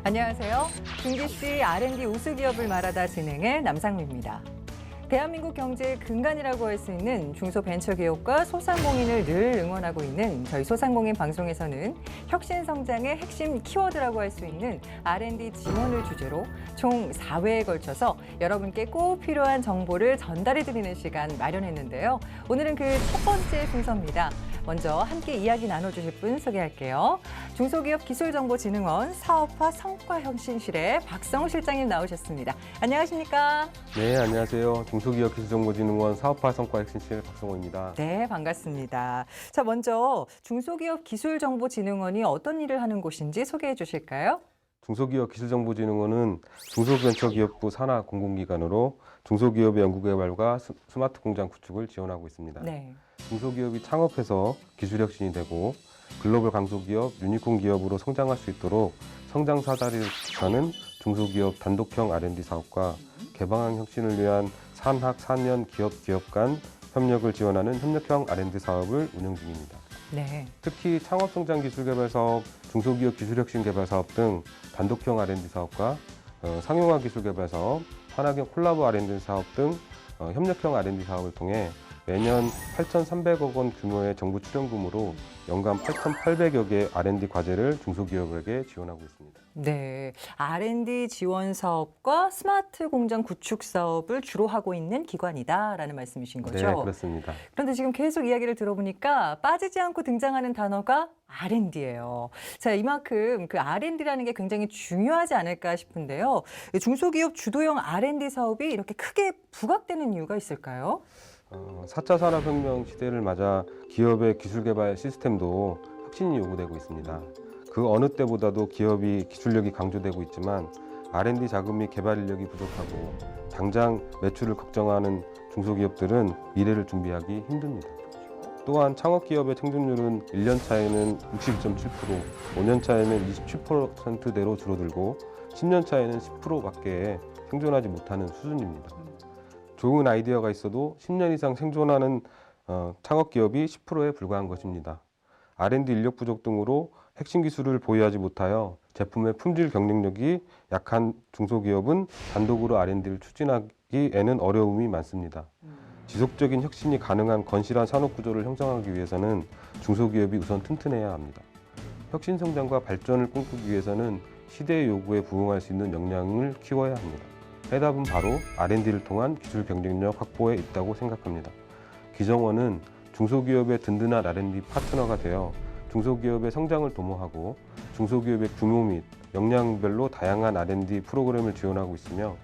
안녕하세요. 중기씨 R&D 우수기업을 말하다 진행의 남상미입니다. 대한민국 경제의 근간이라고 할 수 있는 중소벤처기업과 소상공인을 늘 응원하고 있는 저희 소상공인 방송에서는 혁신 성장의 핵심 키워드라고 할 수 있는 R&D 지원을 주제로 총 4회에 걸쳐서 여러분께 꼭 필요한 정보를 전달해드리는 시간 마련했는데요. 오늘은 그 첫 번째 순서입니다. 먼저 함께 이야기 나눠주실 분 소개할게요. 중소기업기술정보진흥원 사업화 성과혁신실의 박성우 실장님 나오셨습니다. 안녕하십니까? 네, 안녕하세요. 중소기업기술정보진흥원 사업화 성과혁신실 박성호입니다. 네, 반갑습니다. 자, 먼저 중소기업기술정보진흥원이 어떤 일을 하는 곳인지 소개해 주실까요? 중소기업기술정보진흥원은 중소벤처기업부 산하 공공기관으로 중소기업의 연구개발과 스마트 공장 구축을 지원하고 있습니다. 네. 중소기업이 창업해서 기술혁신이 되고 글로벌 강소기업, 유니콘 기업으로 성장할 수 있도록 성장 사다리를 구축하는 중소기업 단독형 R&D 사업과 개방형 혁신을 위한 산학, 산연, 기업 간 협력을 지원하는 협력형 R&D 사업을 운영 중입니다. 네. 특히 창업성장기술개발 사업, 중소기업 기술혁신 개발 사업 등 단독형 R&D 사업과 상용화 기술개발 사업, 산학형 콜라보 R&D 사업 등 협력형 R&D 사업을 통해 매년 8,300억 원 규모의 정부 출연금으로 연간 8,800여 개의 R&D 과제를 중소기업에게 지원하고 있습니다. 네, R&D 지원 사업과 스마트 공장 구축 사업을 주로 하고 있는 기관이다라는 말씀이신 거죠? 네, 그렇습니다. 그런데 지금 계속 이야기를 들어보니까 빠지지 않고 등장하는 단어가 R&D예요. 자, 이만큼 그 R&D라는 게 굉장히 중요하지 않을까 싶은데요. 중소기업 주도형 R&D 사업이 이렇게 크게 부각되는 이유가 있을까요? 4차 산업혁명 시대를 맞아 기업의 기술개발 시스템도 혁신이 요구되고 있습니다. 그 어느 때보다도 기업이 기술력이 강조되고 있지만 R&D 자금 및 개발 인력이 부족하고 당장 매출을 걱정하는 중소기업들은 미래를 준비하기 힘듭니다. 또한 창업기업의 생존율은 1년 차에는 62.7%, 5년 차에는 27%대로 줄어들고 10년 차에는 10%밖에 생존하지 못하는 수준입니다. 좋은 아이디어가 있어도 10년 이상 생존하는 창업기업이 10%에 불과한 것입니다. R&D 인력 부족 등으로 핵심 기술을 보유하지 못하여 제품의 품질 경쟁력이 약한 중소기업은 단독으로 R&D를 추진하기에는 어려움이 많습니다. 지속적인 혁신이 가능한 건실한 산업구조를 형성하기 위해서는 중소기업이 우선 튼튼해야 합니다. 혁신 성장과 발전을 꿈꾸기 위해서는 시대의 요구에 부응할 수 있는 역량을 키워야 합니다. 해답은 바로 R&D를 통한 기술 경쟁력 확보에 있다고 생각합니다. 기정원은 중소기업의 든든한 R&D 파트너가 되어 중소기업의 성장을 도모하고 중소기업의 규모 및 역량별로 다양한 R&D 프로그램을 지원하고 있으며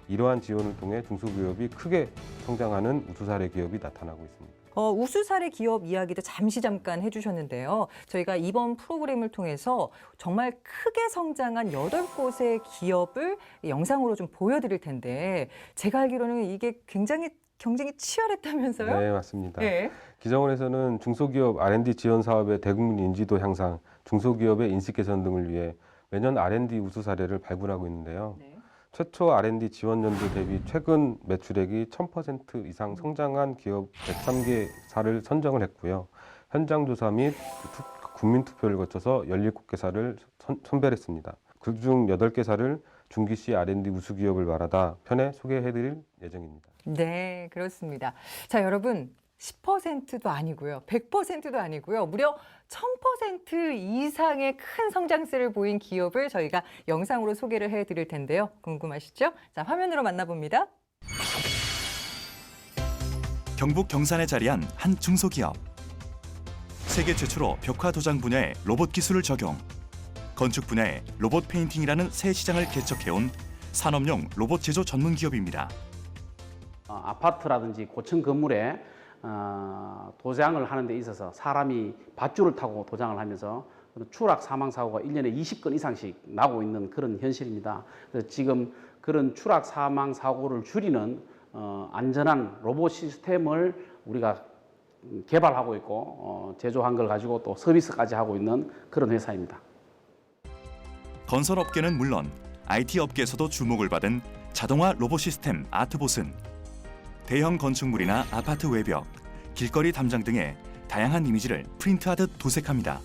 이러한 지원을 통해 중소기업이 크게 성장하는 우수사례 기업이 나타나고 있습니다. 우수사례 기업 이야기도 잠깐 해주셨는데요. 저희가 이번 프로그램을 통해서 정말 크게 성장한 8곳의 기업을 영상으로 좀 보여드릴 텐데 제가 알기로는 이게 굉장히 경쟁이 치열했다면서요? 네, 맞습니다. 네. 기정원에서는 중소기업 R&D 지원 사업의 대국민 인지도 향상, 중소기업의 인식 개선 등을 위해 매년 R&D 우수 사례를 발굴하고 있는데요. 네. 최초 R&D 지원 연도 대비 최근 매출액이 1000% 이상 성장한 기업 103개사를 선정을 했고요. 현장 조사 및 국민 투표를 거쳐서 17개사를 선별했습니다. 그중 8개사를 중기씨 R&D 우수기업을 말하다 편에 소개해드릴 예정입니다. 네, 그렇습니다. 자, 여러분 10%도 아니고요. 100%도 아니고요. 무려 1000% 이상의 큰 성장세를 보인 기업을 저희가 영상으로 소개를 해드릴 텐데요. 궁금하시죠? 자, 화면으로 만나봅니다. 경북 경산에 자리한 한 중소기업. 세계 최초로 벽화 도장 분야의 로봇 기술을 적용. 건축 분야의 로봇 페인팅이라는 새 시장을 개척해온 산업용 로봇 제조 전문 기업입니다. 아파트라든지 고층 건물에 도장을 하는 데 있어서 사람이 밧줄을 타고 도장을 하면서 추락 사망 사고가 1년에 20건 이상씩 나고 있는 그런 현실입니다. 그래서 지금 그런 추락 사망 사고를 줄이는 안전한 로봇 시스템을 우리가 개발하고 있고 제조한 걸 가지고 또 서비스까지 하고 있는 그런 회사입니다. 건설업계는 물론 IT 업계에서도 주목을 받은 자동화 로봇 시스템 아트봇은 대형 건축물이나 아파트 외벽, 길거리 담장 등의 다양한 이미지를 프린트하듯 도색합니다.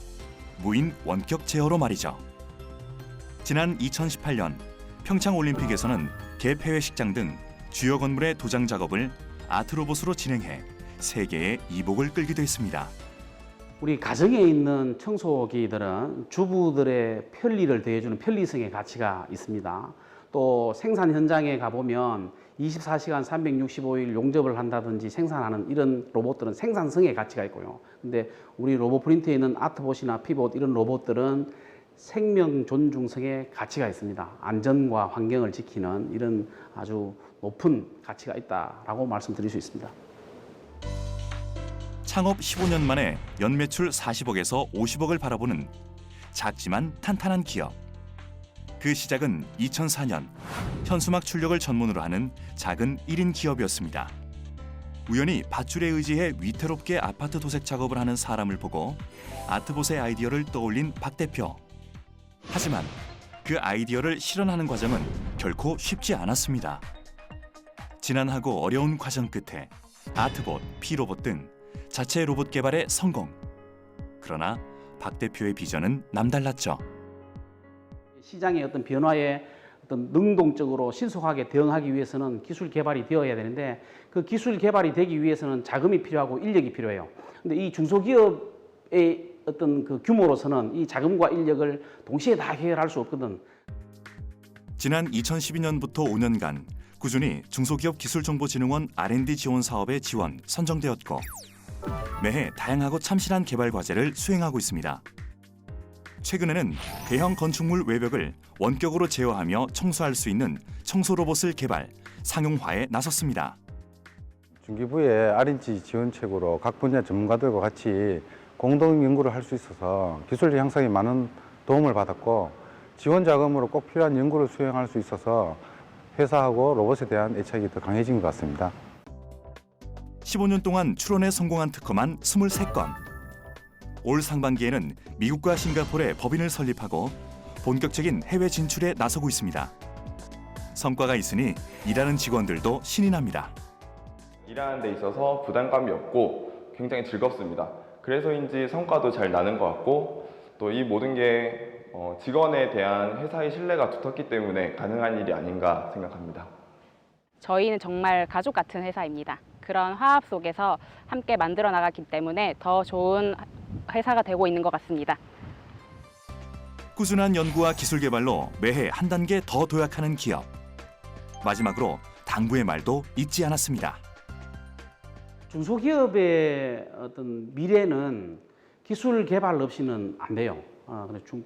무인 원격 제어로 말이죠. 지난 2018년 평창올림픽에서는 개 폐회식장 등 주요 건물의 도장 작업을 아트로봇으로 진행해 세계의 이복을 끌기도 했습니다. 우리 가정에 있는 청소기들은 주부들의 편리를 더해주는 편리성의 가치가 있습니다. 또 생산 현장에 가보면 24시간 365일 용접을 한다든지 생산하는 이런 로봇들은 생산성의 가치가 있고요. 근데 우리 로봇 프린터에 있는 아트봇이나 피봇 이런 로봇들은 생명 존중성의 가치가 있습니다. 안전과 환경을 지키는 이런 아주 높은 가치가 있다라고 말씀드릴 수 있습니다. 창업 15년 만에 연매출 40억에서 50억을 바라보는 작지만 탄탄한 기업. 그 시작은 2004년 현수막 출력을 전문으로 하는 작은 1인 기업이었습니다. 우연히 밧줄에 의지해 위태롭게 아파트 도색 작업을 하는 사람을 보고 아트봇의 아이디어를 떠올린 박 대표. 하지만 그 아이디어를 실현하는 과정은 결코 쉽지 않았습니다. 지난하고 어려운 과정 끝에 아트봇, 피로봇 등 자체 로봇 개발에 성공. 그러나 박 대표의 비전은 남달랐죠. 시장의 어떤 변화에 어떤 능동적으로 신속하게 대응하기 위해서는 기술 개발이 되어야 되는데 그 기술 개발이 되기 위해서는 자금이 필요하고 인력이 필요해요. 근데 이 중소기업의 어떤 그 규모로서는 이 자금과 인력을 동시에 다 해결할 수 없거든. 지난 2012년부터 5년간 꾸준히 중소기업 기술정보진흥원 R&D 지원 사업에 지원, 선정되었고 매해 다양하고 참신한 개발 과제를 수행하고 있습니다. 최근에는 대형 건축물 외벽을 원격으로 제어하며 청소할 수 있는 청소 로봇을 개발, 상용화에 나섰습니다. 중기부의 R&D 지원책으로 각 분야 전문가들과 같이 공동 연구를 할 수 있어서 기술 향상에 많은 도움을 받았고 지원 자금으로 꼭 필요한 연구를 수행할 수 있어서 회사하고 로봇에 대한 애착이 더 강해진 것 같습니다. 15년 동안 출원에 성공한 특허만 23건. 올 상반기에는 미국과 싱가포르에 법인을 설립하고 본격적인 해외 진출에 나서고 있습니다. 성과가 있으니 일하는 직원들도 신이 납니다. 일하는 데 있어서 부담감이 없고 굉장히 즐겁습니다. 그래서인지 성과도 잘 나는 것 같고 또 이 모든 게 직원에 대한 회사의 신뢰가 두텁기 때문에 가능한 일이 아닌가 생각합니다. 저희는 정말 가족 같은 회사입니다. 그런 화합 속에서 함께 만들어 나갔기 때문에 더 좋은 회사가 되고 있는 것 같습니다. 꾸준한 연구와 기술 개발로 매해 한 단계 더 도약하는 기업. 마지막으로 당부의 말도 잊지 않았습니다. 중소기업의 어떤 미래는 기술 개발 없이는 안 돼요.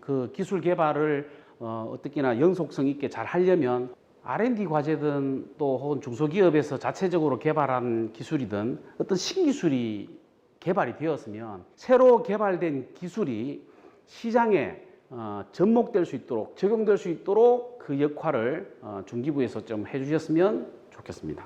그 기술 개발을 어떻게나 연속성 있게 잘 하려면 R&D 과제든 또 혹은 중소기업에서 자체적으로 개발한 기술이든 어떤 신기술이 개발이 되었으면 새로 개발된 기술이 시장에 접목될 수 있도록 적용될 수 있도록 그 역할을 중기부에서 좀 해주셨으면 좋겠습니다.